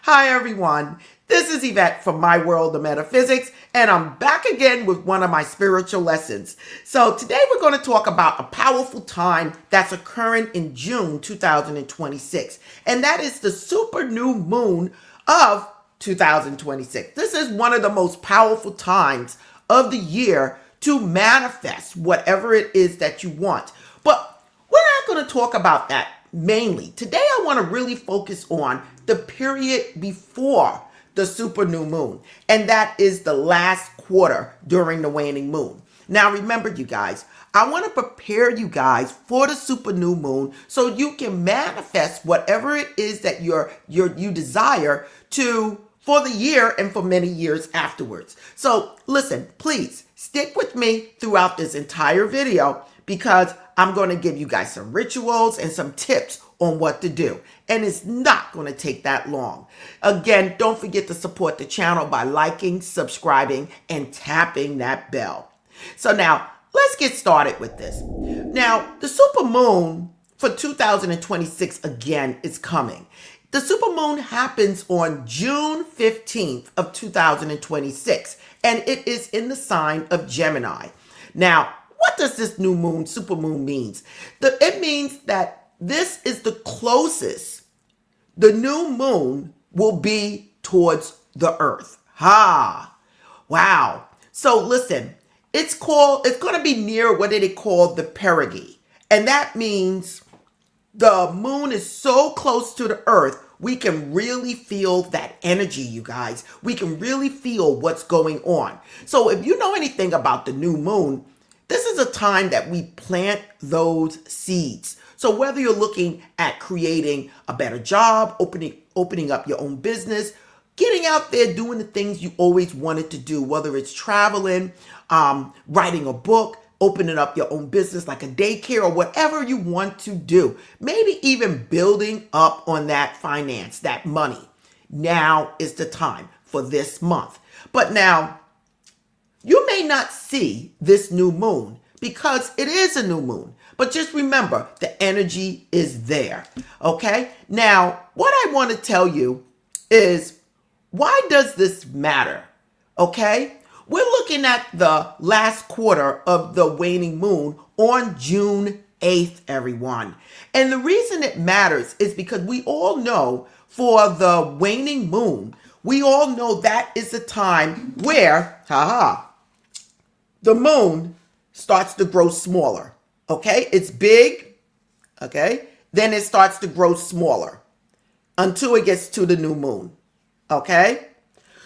Hi everyone, this is Yvette from My World of Metaphysics, and I'm back again with one of my spiritual lessons. So today we're going to talk about a powerful time that's occurring in June 2026, and that is the super new moon of 2026. This is one of the most powerful times of the year to manifest whatever it is that you want. But we're not going to talk about that mainly. Today I want to really focus on the period before the super new moon, and that is the last quarter during the waning moon. Now remember, you guys, I want to prepare you guys for the super new moon so you can manifest whatever it is that you desire to for the year and for many years afterwards. So listen, please stick with me throughout this entire video because I'm going to give you guys some rituals and some tips on what to do. And it's not going to take that long. Again, don't forget to support the channel by liking, subscribing, and tapping that bell. So now, let's get started with this. Now, the super moon for 2026 again is coming. The super moon happens on June 15th of 2026, and it is in the sign of Gemini. Now, what does this new moon, super moon means? It means that this is the closest the new moon will be towards the earth. Wow. So listen, it's going to be near what they call the perigee. And that means the moon is so close to the earth, we can really feel that energy, you guys. We can really feel what's going on. So if you know anything about the new moon, this is a time that we plant those seeds. So whether you're looking at creating a better job, opening up your own business, getting out there doing the things you always wanted to do, whether it's traveling, writing a book, opening up your own business like a daycare or whatever you want to do, maybe even building up on that finance, that money. Now is the time for this month. But now, you may not see this new moon because it is a new moon. But just remember, the energy is there. Okay? Now, what I want to tell you is, why does this matter? Okay? We're looking at the last quarter of the waning moon on June 8th, everyone. And the reason it matters is because we all know for the waning moon, we all know that is the time where, the moon starts to grow smaller. Okay? It's big. Okay? Then it starts to grow smaller until it gets to the new moon. Okay?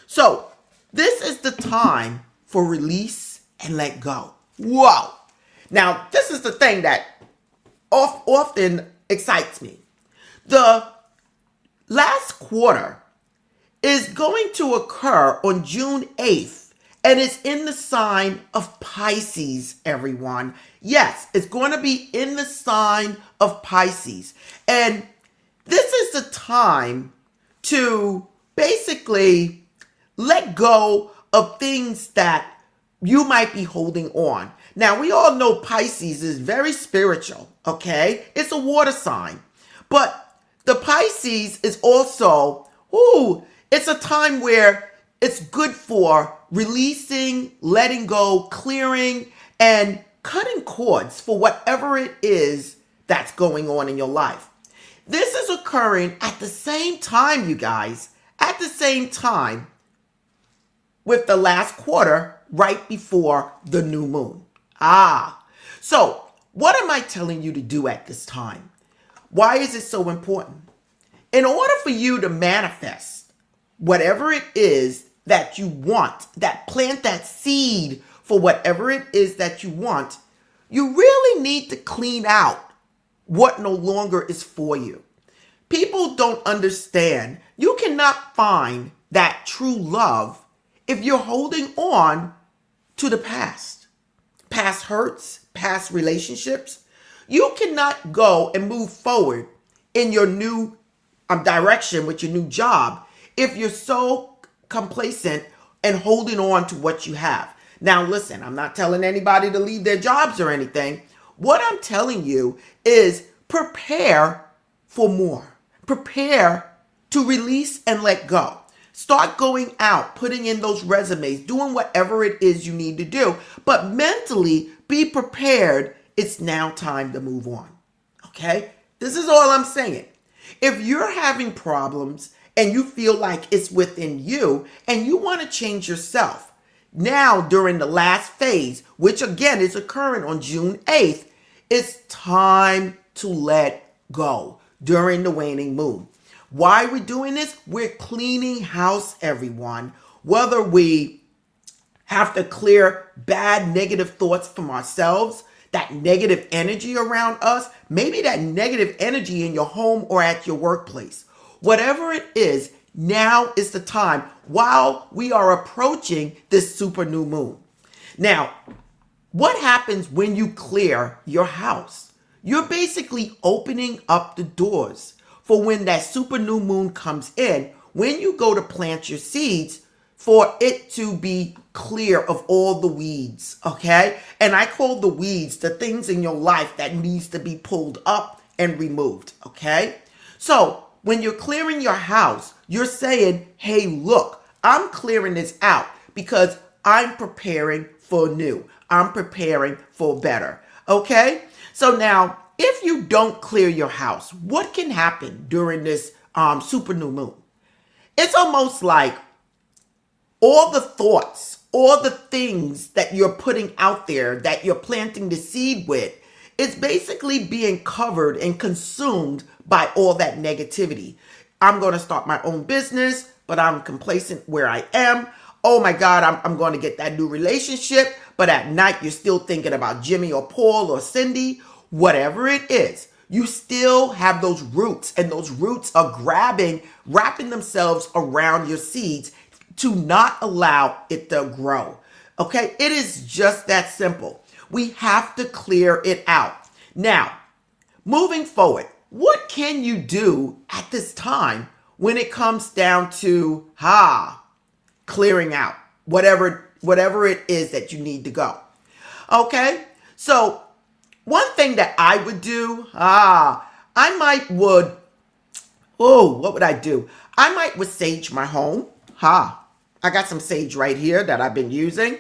So, this is the time for release and let go. Whoa. Now, this is the thing that often excites me. The last quarter is going to occur on June 8th, and it's in the sign of Pisces, everyone. Yes, it's going to be in the sign of Pisces. And this is the time to basically let go of things that you might be holding on. Now, we all know Pisces is very spiritual, okay? It's a water sign. But the Pisces is also, it's a time where it's good for releasing, letting go, clearing, and cutting cords for whatever it is that's going on in your life. This is occurring at the same time, you guys, at the same time with the last quarter right before the new moon. So what am I telling you to do at this time? Why is it so important? In order for you to manifest whatever it is that you want, that plant that seed for whatever it is that you want, you really need to clean out what no longer is for you. People don't understand. You cannot find that true love if you're holding on to the past hurts, past relationships. You cannot go and move forward in your new direction with your new job if you're so complacent and holding on to what you have. Now, listen, I'm not telling anybody to leave their jobs or anything. What I'm telling you is prepare for more. Prepare to release and let go. Start going out, putting in those resumes, doing whatever it is you need to do. But mentally, be prepared. It's now time to move on. Okay? This is all I'm saying. If you're having problems and you feel like it's within you and you want to change yourself, now during the last phase, which again is occurring on June 8th, it's time to let go during the waning moon. Why are we doing this? We're cleaning house, everyone. Whether we have to clear bad, negative thoughts from ourselves, that negative energy around us, maybe that negative energy in your home or at your workplace. Whatever it is, now is the time while we are approaching this super new moon. Now, what happens when you clear your house? You're basically opening up the doors for when that super new moon comes in, when you go to plant your seeds, for it to be clear of all the weeds, okay? And I call the weeds the things in your life that needs to be pulled up and removed, okay? So when you're clearing your house, you're saying, hey, look, I'm clearing this out because I'm preparing for new. I'm preparing for better, okay? So now, if you don't clear your house, what can happen during this super new moon? It's almost like all the thoughts, all the things that you're putting out there, that you're planting the seed with, it's basically being covered and consumed by all that negativity. I'm going to start my own business, but I'm complacent where I am. Oh my God, I'm going to get that new relationship, but at night you're still thinking about Jimmy or Paul or Cindy. Whatever it is, you still have those roots, and those roots are wrapping themselves around your seeds to not allow it to grow. Okay, it is just that simple. We have to clear it out. Now, moving forward, what can you do at this time when it comes down to clearing out whatever it is that you need to go? Okay, so one thing that I would do, what would I do? I might would sage my home. I got some sage right here that I've been using.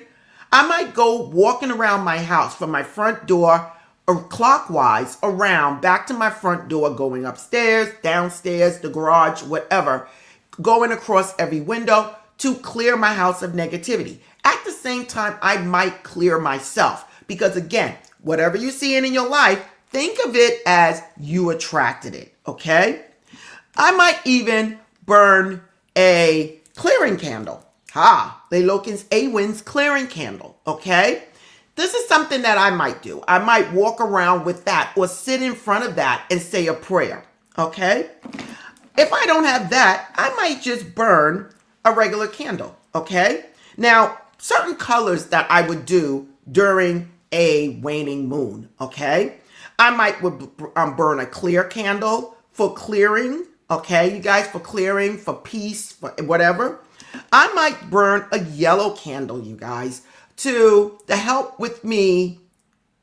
I might go walking around my house from my front door or clockwise around back to my front door, going upstairs, downstairs, the garage, whatever, going across every window to clear my house of negativity. At the same time, I might clear myself because again, whatever you're seeing in your life, think of it as you attracted it, okay? I might even burn a clearing candle. Leilokins Awin's clearing candle, okay? This is something that I might do. I might walk around with that or sit in front of that and say a prayer, okay? If I don't have that, I might just burn a regular candle, okay? Now, certain colors that I would do during a waning moon, okay? I might burn a clear candle for clearing, okay, you guys, for clearing, for peace, for whatever. I might burn a yellow candle, you guys, to help with me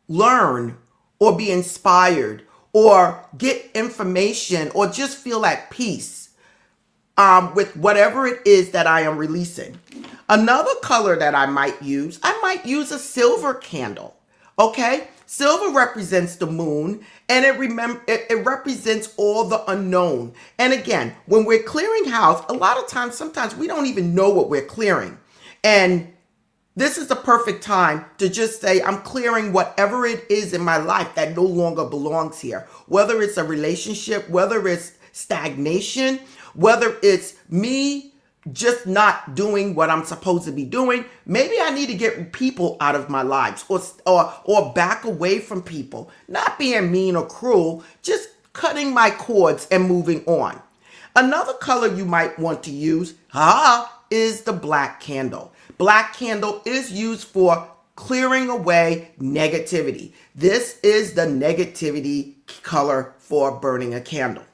learn or be inspired or get information or just feel at peace with whatever it is that I am releasing. Another color that I might use a silver candle, okay? Silver represents the moon, and it represents all the unknown. And again, when we're clearing house, a lot of times, sometimes we don't even know what we're clearing. And this is the perfect time to just say, I'm clearing whatever it is in my life that no longer belongs here. Whether it's a relationship, whether it's stagnation, whether it's me just not doing what I'm supposed to be doing. Maybe I need to get people out of my lives or back away from people. Not being mean or cruel, just cutting my cords and moving on. Another color you might want to use is the black candle. Black candle is used for clearing away negativity. This is the negativity color for burning a candle.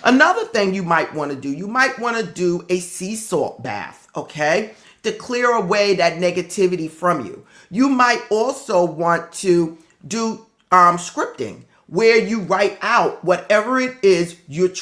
Another thing you might want to do, you might want to do a sea salt bath, okay, to clear away that negativity from you. You might also want to do scripting. where you write out whatever it is you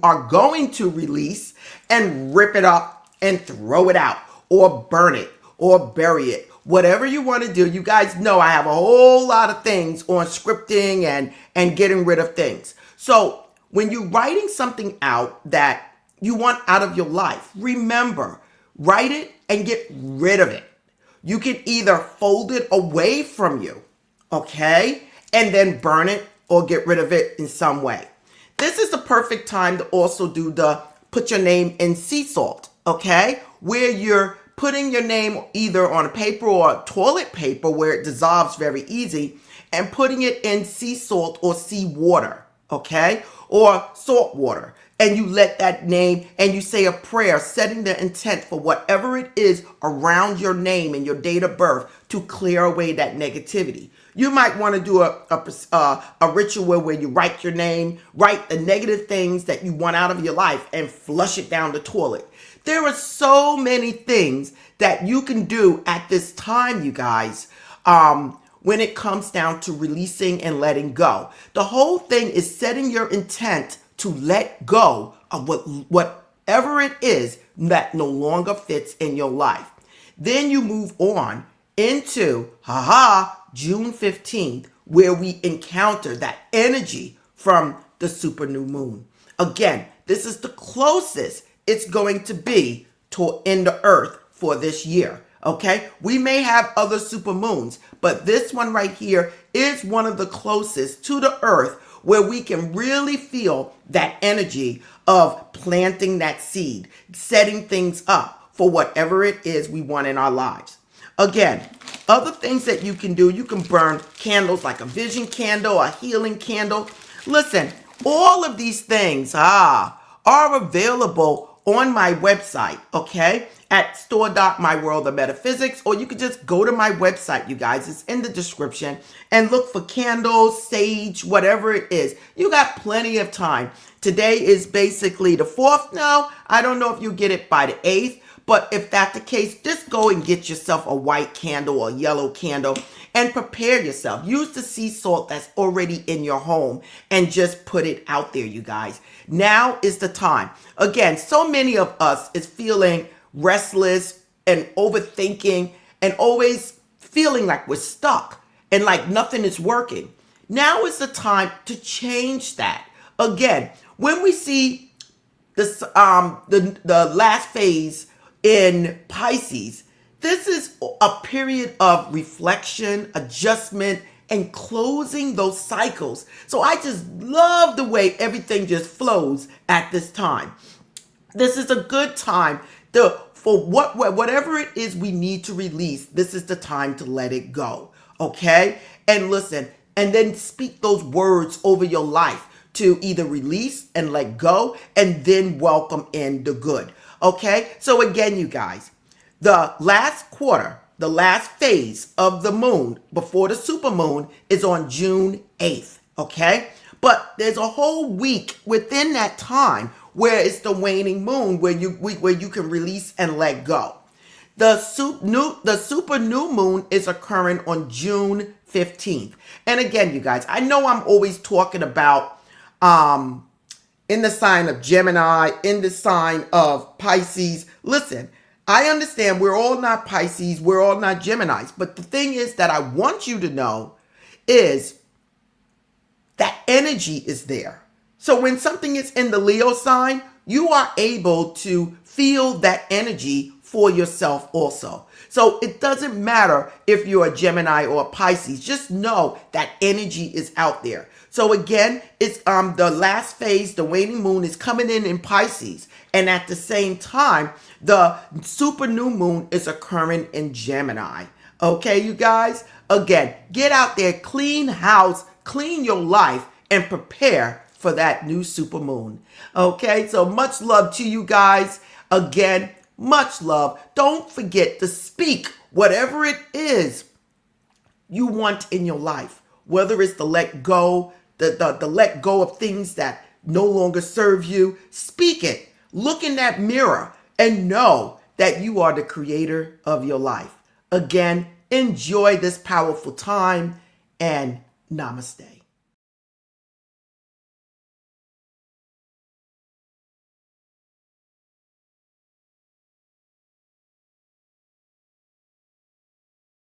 are going to release, and rip it up and throw it out or burn it or bury it. Whatever you want to do. You guys know I have a whole lot of things on scripting and getting rid of things. So when you're writing something out that you want out of your life, remember, write it and get rid of it. You can either fold it away from you, okay, and then burn it or get rid of it in some way. This is the perfect time to also do the put your name in sea salt, okay, where you're putting your name either on a paper or toilet paper where it dissolves very easy, and putting it in sea salt or sea water, okay, or salt water. And you let that name, and you say a prayer setting the intent for whatever it is around your name and your date of birth to clear away that negativity. You might want to do a ritual where you write your name, write the negative things that you want out of your life, and flush it down the toilet. There are so many things that you can do at this time, you guys, when it comes down to releasing and letting go. The whole thing is setting your intent to let go of whatever it is that no longer fits in your life. Then you move on into, June 15th, where we encounter that energy from the super new moon. Again, this is the closest it's going to be in the earth for this year. Okay, we may have other super moons, but this one right here is one of the closest to the earth where we can really feel that energy of planting that seed, setting things up for whatever it is we want in our lives. Again, other things that you can do, you can burn candles like a vision candle, a healing candle. Listen, all of these things are available on my website, okay, at store.myworld of metaphysics, or you could just go to my website, you guys. It's in the description, and look for candles, sage, whatever it is. You got plenty of time. Today is basically the 4th. No, I don't know if you get it by the 8th, but if that's the case, just go and get yourself a white candle or a yellow candle and prepare yourself. Use the sea salt that's already in your home and just put it out there, you guys. Now is the time. Again, so many of us is feeling restless and overthinking and always feeling like we're stuck and like nothing is working. Now is the time to change that. Again, when we see this the last phase in Pisces, this is a period of reflection, adjustment, and closing those cycles. So I just love the way everything just flows at this time. This is a good time for whatever it is we need to release. This is the time to let it go, okay? And listen, and then speak those words over your life to either release and let go, and then welcome in the good, okay? So again, you guys, the last quarter, the last phase of the moon before the super moon is on June 8th, okay? But there's a whole week within that time where it's the waning moon where you can release and let go. The super new moon is occurring on June 15th. And again, you guys, I know I'm always talking about in the sign of Gemini, in the sign of Pisces. Listen, I understand we're all not Pisces, we're all not Geminis, but the thing is that I want you to know is that energy is there. So when something is in the Leo sign, you are able to feel that energy for yourself also. So it doesn't matter if you're a Gemini or a Pisces, just know that energy is out there. So again, it's the last phase, the waning moon is coming in Pisces. And at the same time, the super new moon is occurring in Gemini. Okay, you guys? Again, get out there, clean house, clean your life, and prepare for that new super moon. Okay, so much love to you guys. Again, much love. Don't forget to speak whatever it is you want in your life, whether it's to let go, the let go of things that no longer serve you. Speak it. Look in that mirror and know that you are the creator of your life. Again, enjoy this powerful time, and namaste.